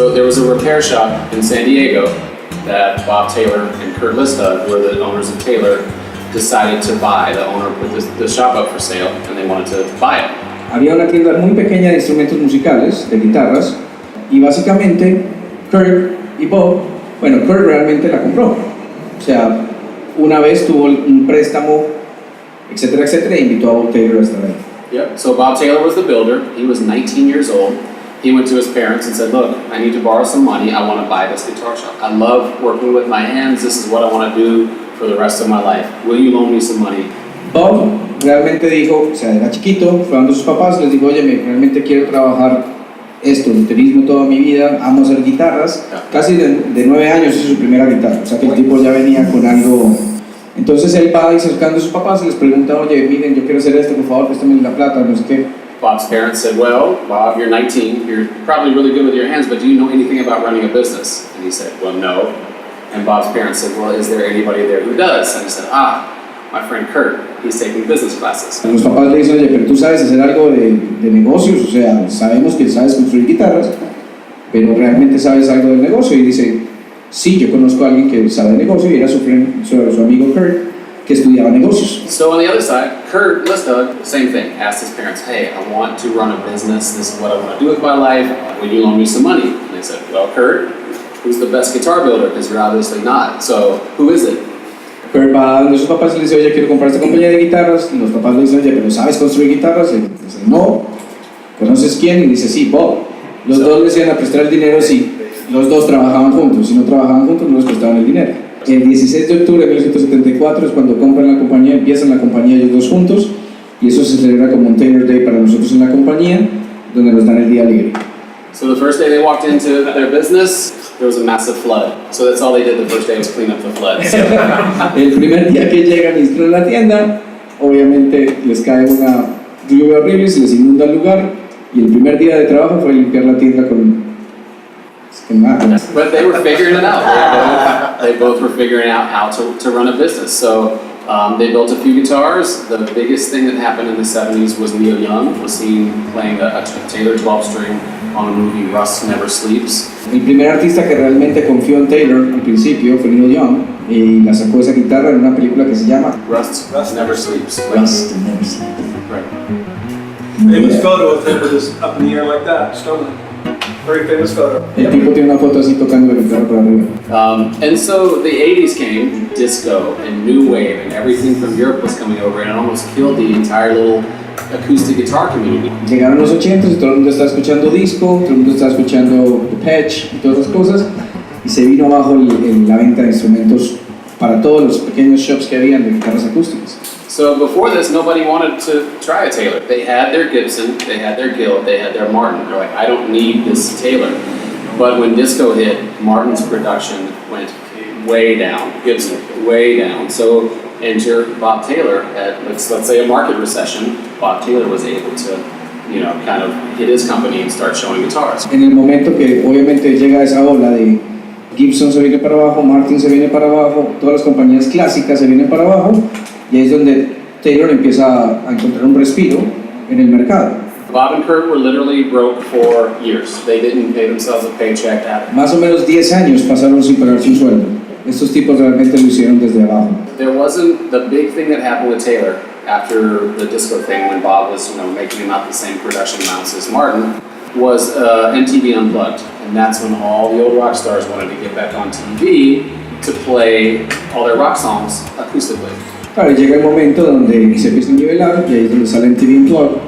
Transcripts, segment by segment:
So there was a repair shop in San Diego that Bob Taylor and Kurt Listad, who were the owners of Taylor, decided to buy. The owner put the shop up for sale and they wanted to buy it. Había una tienda muy pequeña de instrumentos musicales, de guitarras, y básicamente Kurt y Bob, bueno, Kurt realmente la compró. O sea, una vez tuvo un préstamo, etcétera, etcétera, e invitó a Bob Taylor a estar ahí. Yep. So Bob Taylor was the builder. He was 19 years old. He went to his parents and said, look, I need to borrow some money. I want to buy this guitar shop. I love working with my hands. This is what I want to do for the rest of my life. Will you loan me some money? Bob realmente dijo, o sea, era chiquito, fue donde sus papás, les dijo, oye, realmente quiero trabajar esto, el turismo toda mi vida, amo hacer guitarras. Casi de 9 años hizo su primera guitarra, o sea que el tipo ya venía con algo. Entonces él va y cercando a sus papás y les pregunta, oye, miren, yo quiero hacer esto, por favor, préstame la plata, no sé qué. Bob's parents said, well, Bob, you're 19, you're probably really good with your hands, but do you know anything about running a business? And he said, well, no. And Bob's parents said, well, is there anybody there who does? And he said, my friend Kurt, he's taking business classes. Los papás le dicen, oye, pero tú sabes hacer algo de negocios, o sea, sabemos que sabes construir guitarras, pero realmente sabes algo del negocio. Y dice, sí, yo conozco a alguien que sabe de negocio y era su amigo Kurt, que estudiaba negocios. So on the other side, Kurt Listad, same thing, asked his parents, hey, I want to run a business, this is what I want to do with my life, will you loan me some money? And they said, well, Kurt, who's the best guitar builder? Because you're obviously not, so who is it? Kurt va donde sus papás y le dice, oye, quiero comprar esta compañía de guitarras, y los papás le dicen, oye, pero ¿sabes construir guitarras? Y dice, no. ¿Conoces quién? Y dice, sí, Bob. Los dos les iban a prestar el dinero si los dos trabajaban juntos. Si no trabajaban juntos, no les prestaban el dinero. El 16 de octubre de 1974 es cuando compran la compañía, empiezan la compañía ellos dos juntos, y eso se celebra como un Taylor Day para nosotros en la compañía, donde nos dan el día libre. So the first day they walked into their business, there was a massive flood. So that's all they did the first day was clean up the flood. El primer día que llegan y entran a la tienda, obviamente les cae una lluvia horrible, se les inunda el lugar, y el primer día de trabajo fue limpiar la tienda con But they were figuring it out. They both were figuring out how to run a business. So they built a few guitars. The biggest thing that happened in the 70s was Neil Young was seen playing a Taylor 12-string on a movie, Rust Never Sleeps. El primer artista que realmente confió en Taylor al principio fue Neil Young y la sacó esa guitarra en una película que se llama Rust Never Sleeps. Rust Never Sleeps. Right. Famous photo of him with his up in the air like that, strumming. Very famous photo. El tipo tiene una foto así tocando la guitarra por arriba. And so the 80s came, disco and new wave, and everything from Europe was coming over, and it almost killed the entire little acoustic guitar community. Llegaron los 80s y todo el mundo está escuchando disco, todo el mundo está escuchando Patch y todas esas cosas, y se vino abajo la venta de instrumentos para todos los pequeños shops que habían de guitarras acústicas. So before this, nobody wanted to try a Taylor. They had their Gibson, they had their Guild, they had their Martin. They're like, I don't need this Taylor. But when disco hit, Martin's production went way down, Gibson way down. So enter Bob Taylor at, let's say, a market recession. Bob Taylor was able to, kind of hit his company and start showing guitars. En el momento que obviamente llega esa ola de Gibson se viene para abajo, Martin se viene para abajo, todas las compañías clásicas se vienen para abajo, y ahí es donde Taylor empieza a encontrar un respiro en el mercado. Bob and Kurt were literally broke for years. They didn't pay themselves a paycheck at Más o menos 10 años pasaron sin pagar su sueldo. Estos tipos realmente lo hicieron desde abajo. There wasn't the big thing that happened with Taylor after the disco thing when Bob was, making not the same production amounts as Martin, was MTV Unplugged. And that's when all the old rock stars wanted to get back on TV to play all their rock songs acoustically. Claro, llega el momento donde se empieza a nivelar y ahí es donde sale MTV Unplugged,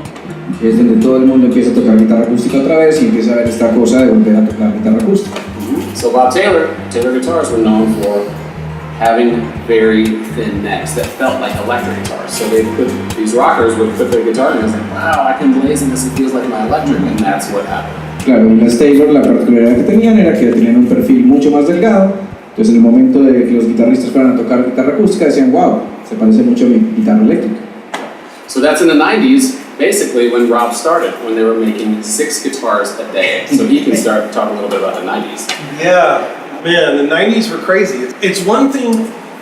y es donde todo el mundo empieza a tocar guitarra acústica otra vez y empieza a ver esta cosa de volver a tocar guitarra acústica. So Bob Taylor guitars were known for having very thin necks that felt like electric guitars. So these rockers would put their guitar in and it was like, wow, I can blaze in this, it feels like my electric, and that's what happened. Claro, las Taylor, la particularidad que tenían era que tenían un perfil mucho más delgado, entonces en el momento de que los guitarristas fueran a tocar guitarra acústica decían, wow, se parece mucho a mi guitarra eléctrica. So that's in the 90s, basically when Rob started, when they were making 6 guitars a day. So he can start to talk a little bit about the 90s. Yeah, man, the 90s were crazy. It's one thing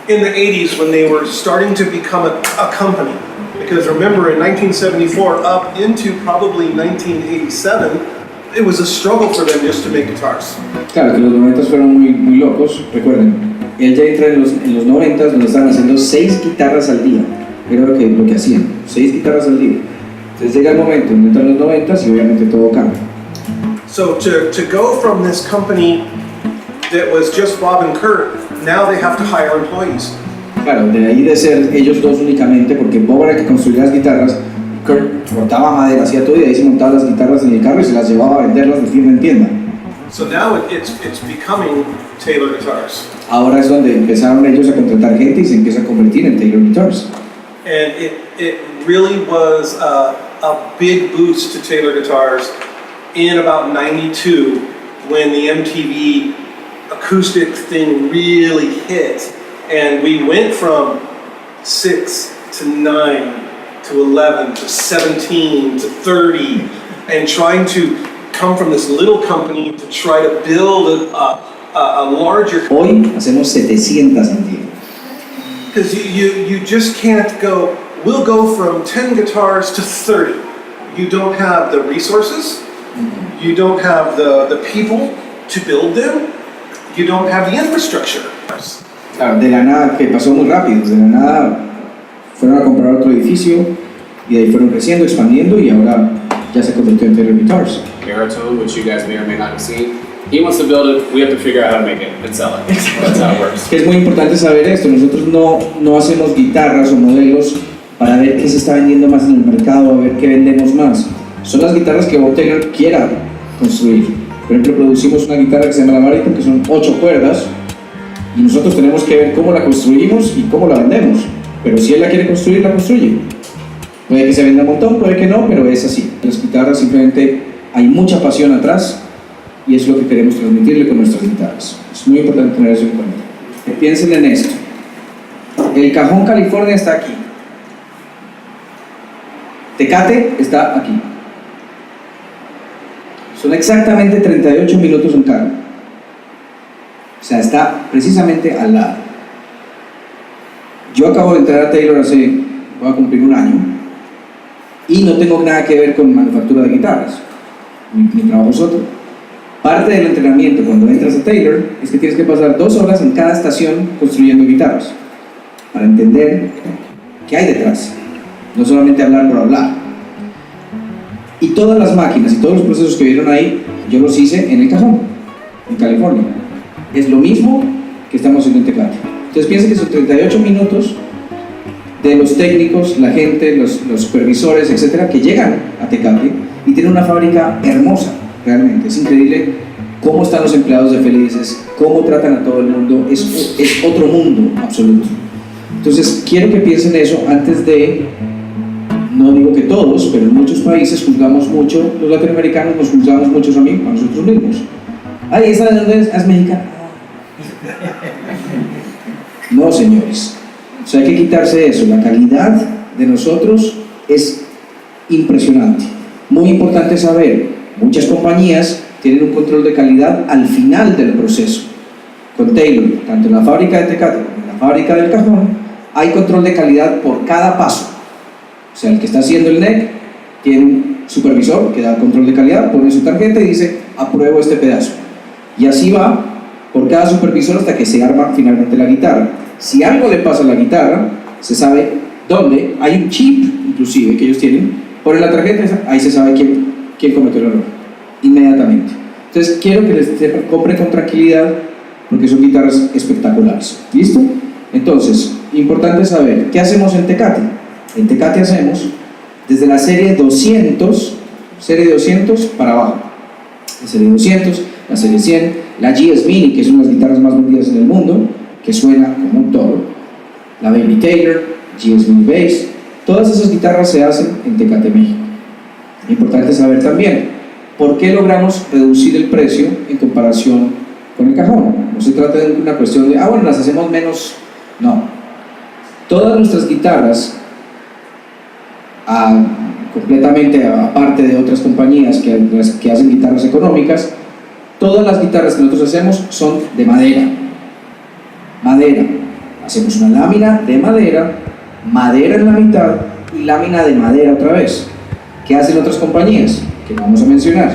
in the 80s when they were starting to become a company. Because remember, in 1974 up into probably 1987, it was a struggle for them just to make guitars. Claro, que los 90 fueron muy locos. Recuerden, él ya entra en los 90 donde estaban haciendo 6 guitarras al día. Era lo que hacían, 6 guitarras al día. Entonces llega el momento donde entran los 90 y obviamente todo cambia. So to go from this company that was just Bob and Kurt, now they have to hire employees. Claro, de ahí de ser ellos dos únicamente, porque Bob era el que construía las guitarras, Kurt cortaba madera, hacía todo y de ahí se montaba las guitarras en el carro y se las llevaba a venderlas de tienda en tienda. So now it's becoming Taylor guitars. Ahora es donde empezaron ellos a contratar gente y se empieza a convertir en Taylor Guitars. And it really was a big boost to Taylor guitars in about 92 when the MTV acoustic thing really hit. And we went from 6 to 9 to 11 to 17 to 30 and trying to come from this little company to try to build a larger. Hoy hacemos 700 al día. Because you just can't go, we'll go from 10 guitars to 30. You don't have the resources, you don't have the people to build them, you don't have the infrastructure. Claro, de la nada, que pasó muy rápido, de la nada fueron a comprar otro edificio y de ahí fueron creciendo, expandiendo y ahora ya se convirtió en Taylor Guitars. Baritone, which you guys may or may not have seen. He wants to build it, we have to figure out how to make it and sell it. That's how it works. Es muy importante saber esto, nosotros no hacemos guitarras o modelos para ver qué se está vendiendo más en el mercado, a ver qué vendemos más. Son las guitarras que Bob Taylor quiera construir. Por ejemplo, producimos una guitarra que se llama la Baritone, que son 8 cuerdas, y nosotros tenemos que ver cómo la construimos y cómo la vendemos. Pero si él la quiere construir, la construye. Puede que se venda un montón, puede que no, pero es así. Las guitarras simplemente hay mucha pasión atrás y es lo que queremos transmitirle con nuestras guitarras. Es muy importante tener eso en cuenta. Piensen en esto. El cajón California está aquí. Tecate está aquí. Son exactamente 38 minutos en carro. O sea, está precisamente al lado. Yo acabo de entrar a Taylor voy a cumplir un año y no tengo nada que ver con manufactura de guitarras. Mi trabajo es otro. Parte del entrenamiento cuando entras a Taylor es que tienes que pasar 2 horas en cada estación construyendo guitarras para entender qué hay detrás, no solamente hablar por hablar. Y todas las máquinas y todos los procesos que vieron ahí, yo los hice en el cajón, en California. Es lo mismo que estamos haciendo en Tecate. Entonces piensen que son 38 minutos de los técnicos, la gente, los supervisores, etcétera, que llegan a Tecate y tienen una fábrica hermosa, realmente. Es increíble cómo están los empleados de felices, cómo tratan a todo el mundo, es otro mundo absoluto. Entonces quiero que piensen eso antes de, no digo que todos, pero en muchos países juzgamos mucho, los latinoamericanos nos juzgamos mucho a nosotros mismos. Ay, ¿esa de dónde es? ¿Es mexicana? No, señores. O sea, hay que quitarse eso. La calidad de nosotros es impresionante. Muy importante saber, muchas compañías tienen un control de calidad al final del proceso. Con Taylor, tanto en la fábrica de Tecate como en la fábrica del cajón, hay control de calidad por cada paso. O sea, el que está haciendo el neck tiene un supervisor que da control de calidad, pone su tarjeta y dice, apruebo este pedazo. Y así va por cada supervisor hasta que se arma finalmente la guitarra. Si algo le pasa a la guitarra, se sabe dónde, hay un chip inclusive que ellos tienen, ponen la tarjeta, ahí se sabe quién cometió el error, inmediatamente. Entonces quiero que les compren con tranquilidad porque son guitarras espectaculares. ¿Listo? Entonces, importante saber, ¿qué hacemos en Tecate? En Tecate hacemos desde la serie 200 para abajo. La serie 200, la serie 100, la GS Mini, que es una de las guitarras más vendidas en el mundo, que suena como un toro, la Baby Taylor, GS Mini Bass, todas esas guitarras se hacen en Tecate, México. Importante saber también, ¿por qué logramos reducir el precio en comparación con el cajón? No se trata de una cuestión de, bueno, las hacemos menos, no. Todas nuestras guitarras, completamente aparte de otras compañías que hacen guitarras económicas, todas las guitarras que nosotros hacemos son de madera. Madera. Hacemos una lámina de madera, madera en la mitad y lámina de madera otra vez. ¿Qué hacen otras compañías? Que no vamos a mencionar.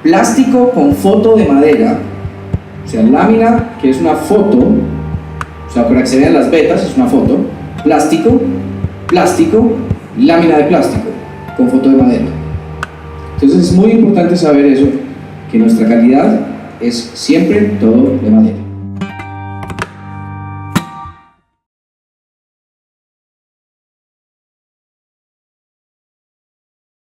plástico con foto de madera, o sea, lámina, que es una foto, o sea, para que se vean las vetas, es una foto, plástico, lámina de plástico, con foto de madera. Entonces es muy importante saber eso, que nuestra calidad es siempre todo de madera.